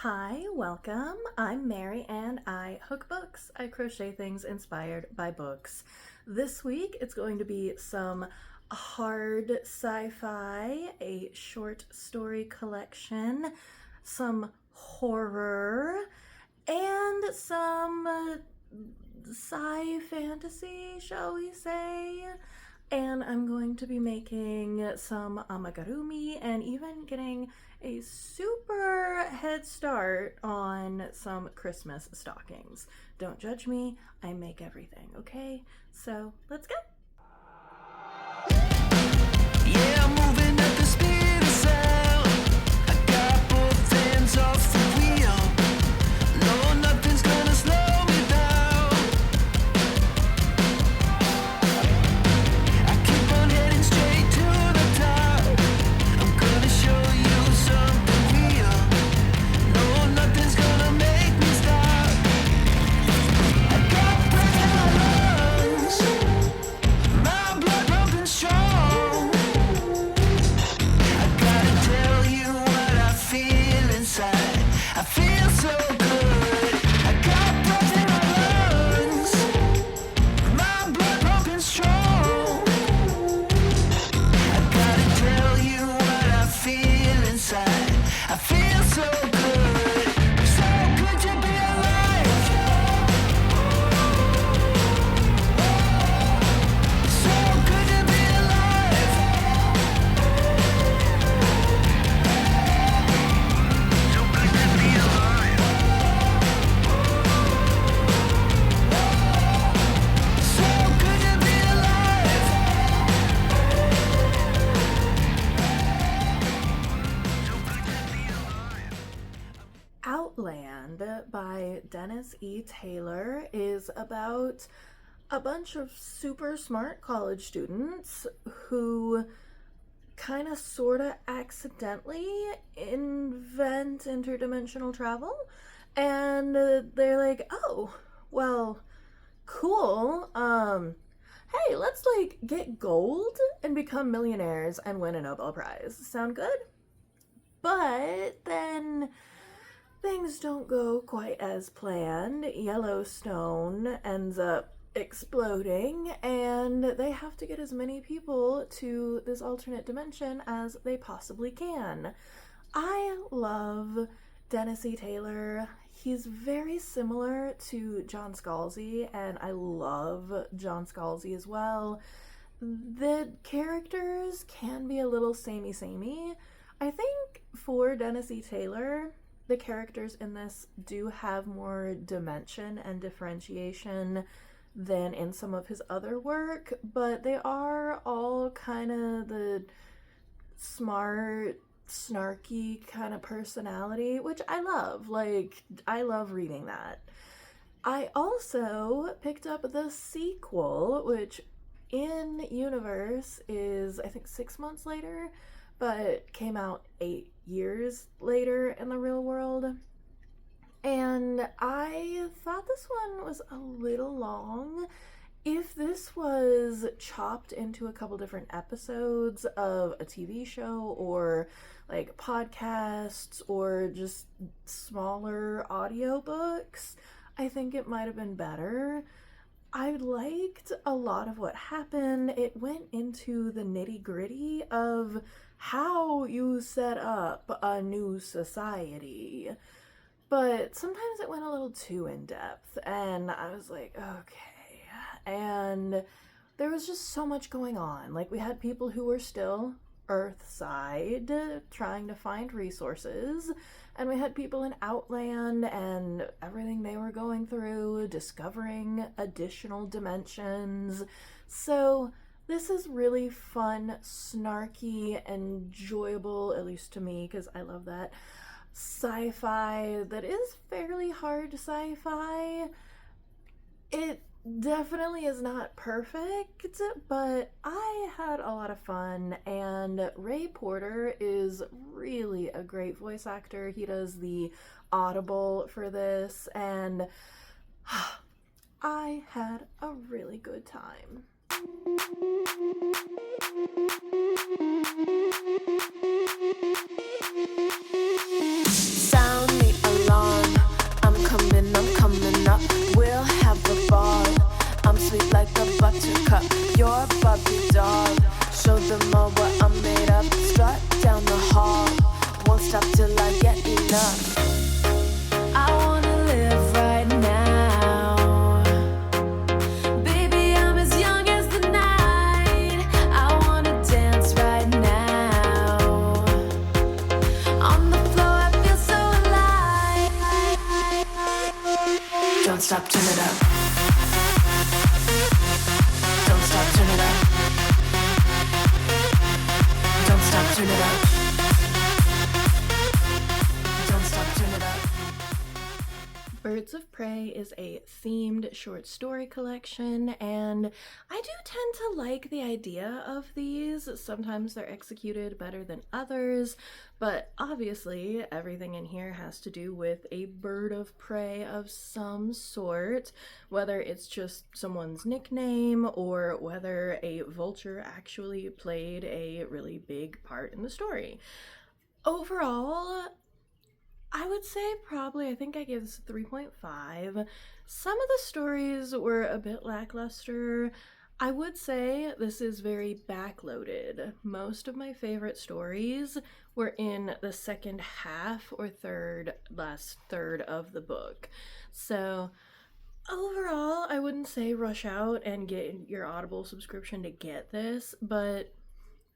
Hi, welcome. I'm Mary and I hook books. I crochet things inspired by books. This week it's going to be some hard sci-fi, a short story collection, some horror, and some sci-fantasy, shall we say. And I'm going to be making some amigurumi and even getting a super head start on some Christmas stockings. Don't judge me, I make everything, okay? So let's go. Yeah, I'm moving at the speed of sound. I got both hands off the wheel. No, nothing's gonna slow me down. I keep on heading straight to the top. I'm gonna show you something real. No, nothing's gonna make me stop. I got breath in my lungs, my blood pumping strong. I gotta tell you what I feel inside. I feel so good. I got breath in my lungs, my blood pumping strong. I gotta tell you what I feel inside. I feel so good. So good to be alive. So good to be alive. So good to be alive. So good to be alive. So good to be alive. Outland by Dennis E. Taylor is about a bunch of super smart college students who kind of sort of accidentally invent interdimensional travel, and they're like, oh, well, cool, hey, let's like get gold and become millionaires and win a Nobel Prize. Sound good? But then things don't go quite as planned. Yellowstone ends up exploding, and they have to get as many people to this alternate dimension as they possibly can. I love Dennis E. Taylor. He's very similar to John Scalzi, and I love John Scalzi as well. The characters can be a little samey. I think for Dennis E. Taylor, the characters in this do have more dimension and differentiation than in some of his other work, but they are all kind of the smart, snarky kind of personality, which I love. Like, I love reading that. I also picked up the sequel, which in universe is, I think, 6 months later, but came out 8 years later in the real world. And I thought this one was a little long. If this was chopped into a couple different episodes of a TV show or like podcasts or just smaller audiobooks, I think it might have been better. I liked a lot of what happened. It went into the nitty-gritty of how you set up a new society. But sometimes it went a little too in-depth, and I was like, okay. And there was just so much going on. Like, we had people who were still Earthside trying to find resources, and we had people in Outland and everything they were going through, discovering additional dimensions. So this is really fun, snarky, enjoyable, at least to me, because I love that, sci-fi that is fairly hard sci-fi. It definitely is not perfect, but I had a lot of fun, and Ray Porter is really a great voice actor. He does the Audible for this, and I had a really good time. Sound me enough. I wanna live right now. Baby, I'm as young as the night. I wanna dance right now. On the floor, I feel so alive. Don't stop, turn it up. Don't stop, turn it up. Don't stop, turn it up. Don't stop, turn it up. Birds of Prey is a themed short story collection, and I do tend to like the idea of these. Sometimes they're executed better than others, but obviously everything in here has to do with a bird of prey of some sort, whether it's just someone's nickname or whether a vulture actually played a really big part in the story. Overall, I would say probably, I think I gave this a 3.5. Some of the stories were a bit lackluster. I would say this is very backloaded. Most of my favorite stories were in the second half or last third of the book. So overall, I wouldn't say rush out and get your Audible subscription to get this, but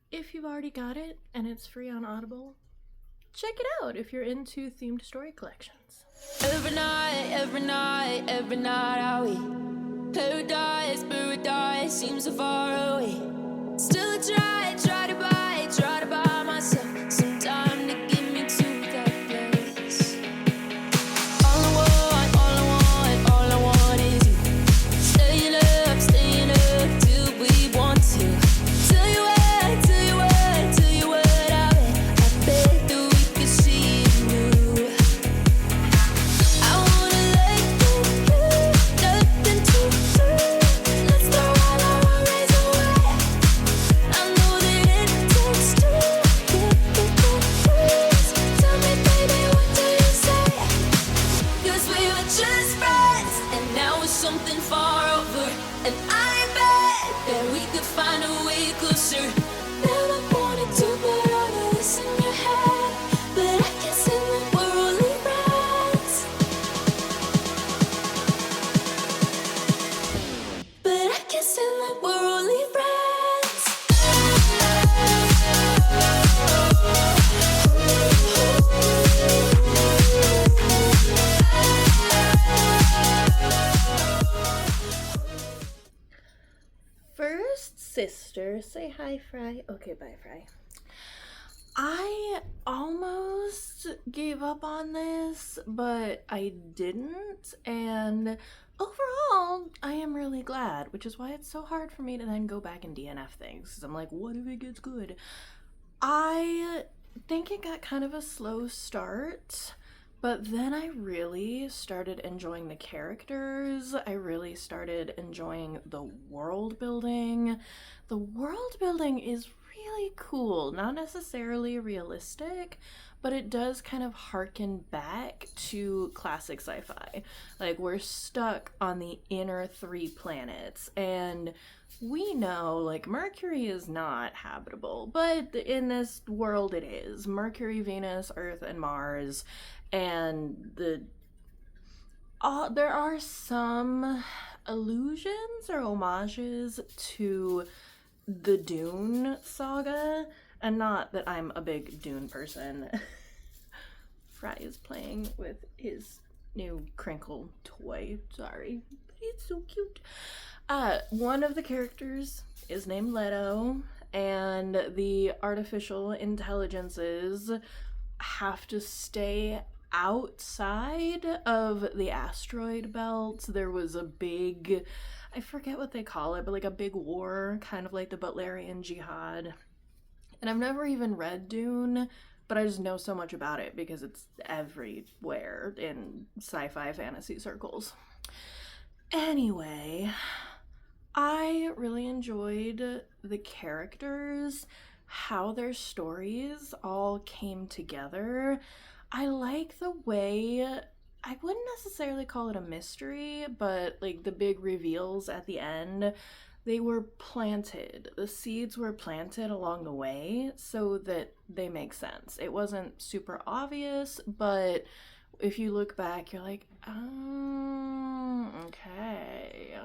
if you've already got it and it's free on Audible, check it out if you're into themed story collections. Every night, every night, every night are we paradise, paradise seems so far away. Still I try to buy myself some time to get me to that place. All I want is you. Staying up till we want to. Tell you what I bet that we could see you. I wanna let you do, nothing to lose. Let's throw all our worries away. I know that it takes two to get the truth. Tell me, baby, what do you say? 'Cause we were just friends, and now we're something far over. And I bet that we could find a way closer. Never wanted to put all of this in your head, but I guess in the we're only friends. But I guess in the we're only friends. First Sister, say hi, Fry. Okay, bye, Fry. I almost gave up on this, but I didn't, and overall, I am really glad, which is why it's so hard for me to then go back and DNF things, because I'm like, what if it gets good? I think it got kind of a slow start, but then I really started enjoying the characters. I really started enjoying the world building. The world building is really cool, not necessarily realistic, but it does kind of harken back to classic sci-fi. Like, we're stuck on the inner 3 planets, and we know, like, Mercury is not habitable, but in this world it is. Mercury, Venus, Earth, and Mars, and there are some allusions or homages to the Dune saga, and not that I'm a big Dune person. Fry is playing with his new crinkle toy, sorry, but it's so cute. One of the characters is named Leto, and the artificial intelligences have to stay outside of the asteroid belt. There was a big, I forget what they call it, but like a big war, kind of like the Butlerian Jihad. And I've never even read Dune, but I just know so much about it because it's everywhere in sci-fi fantasy circles. Anyway, I really enjoyed the characters, how their stories all came together. I like the way, I wouldn't necessarily call it a mystery, but like the big reveals at the end, they were planted. The seeds were planted along the way so that they make sense. It wasn't super obvious, but if you look back, you're like, oh, okay.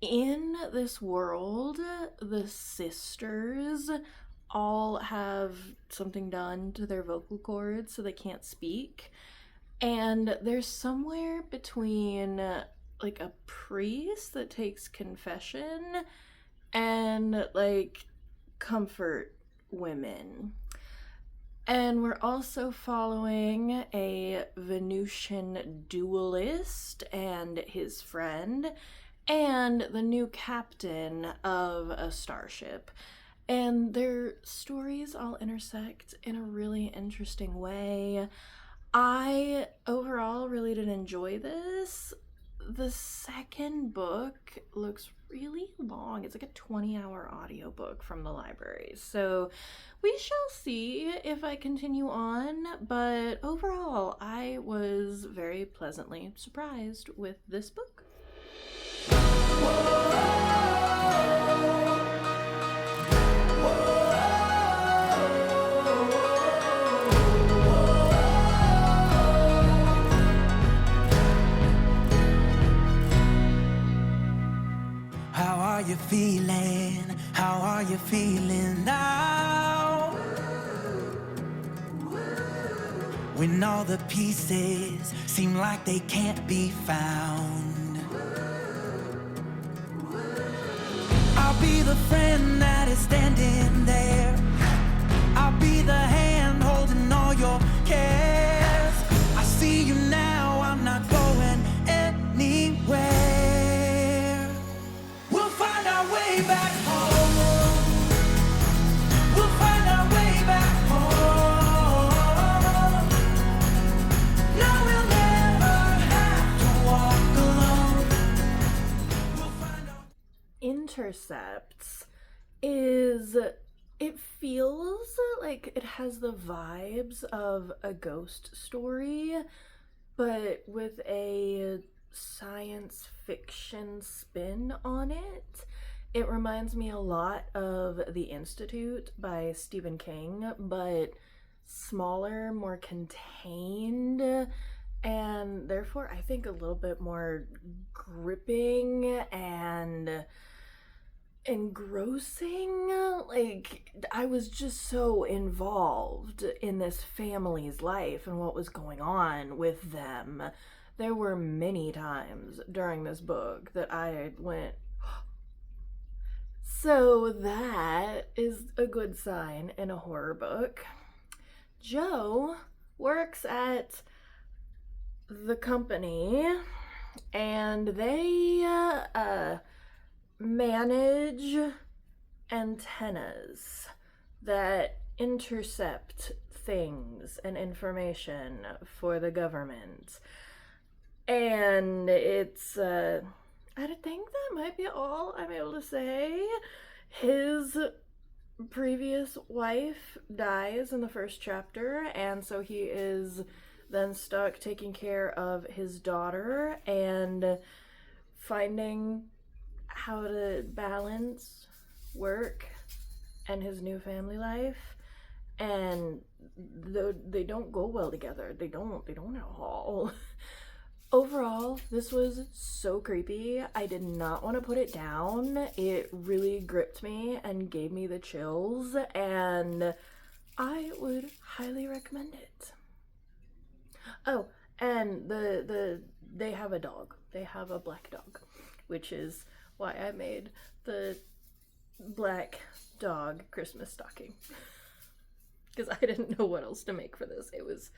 In this world, the sisters all have something done to their vocal cords so they can't speak. And there's somewhere between like a priest that takes confession and like comfort women. And we're also following a Venusian duelist and his friend and the new captain of a starship. And their stories all intersect in a really interesting way. I overall really did enjoy this. The second book looks really long. It's like a 20-hour audiobook from the library. So we shall see if I continue on, but overall I was very pleasantly surprised with this book. How are you feeling? How are you feeling now? When all the pieces seem like they can't be found. I'll be the friend that is standing there. I'll be the hand holding all your cares. I see you now, I'm not going anywhere. We'll find our way back home. We'll find our way back home. No, we'll never have to walk alone. We'll find our... Intercepts is, it feels like it has the vibes of a ghost story, but with a science fiction spin on it. It reminds me a lot of The Institute by Stephen King, but smaller, more contained, and therefore I think a little bit more gripping and engrossing. Like, I was just so involved in this family's life and what was going on with them. There were many times during this book that I went, so that is a good sign in a horror book. Joe works at the company and they manage antennas that intercept things and information for the government. And it's, I think that might be all I'm able to say. His previous wife dies in the first chapter, and so he is then stuck taking care of his daughter and finding how to balance work and his new family life. And they don't go well together. They don't at all. Overall, this was so creepy. I did not want to put it down. It really gripped me and gave me the chills, and I would highly recommend it. Oh, and they have a dog. They have a black dog, which is why I made the black dog Christmas stocking. Because I didn't know what else to make for this. It was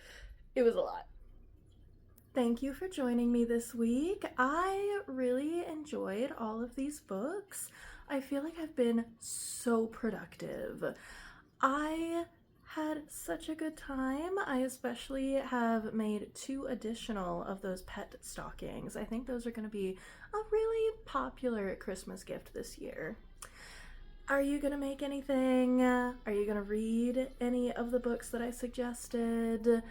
a lot. Thank you for joining me this week. I really enjoyed all of these books. I feel like I've been so productive. I had such a good time. I especially have made 2 additional of those pet stockings. I think those are going to be a really popular Christmas gift this year. Are you going to make anything? Are you going to read any of the books that I suggested?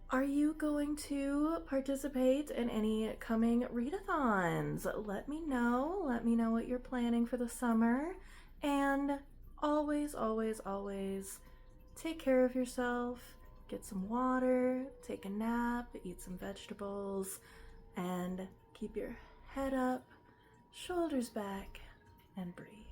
Are you going to participate in any coming readathons? Let me know. Let me know what you're planning for the summer. And always, always, always take care of yourself. Get some water, take a nap, eat some vegetables, and keep your head up, shoulders back, and breathe.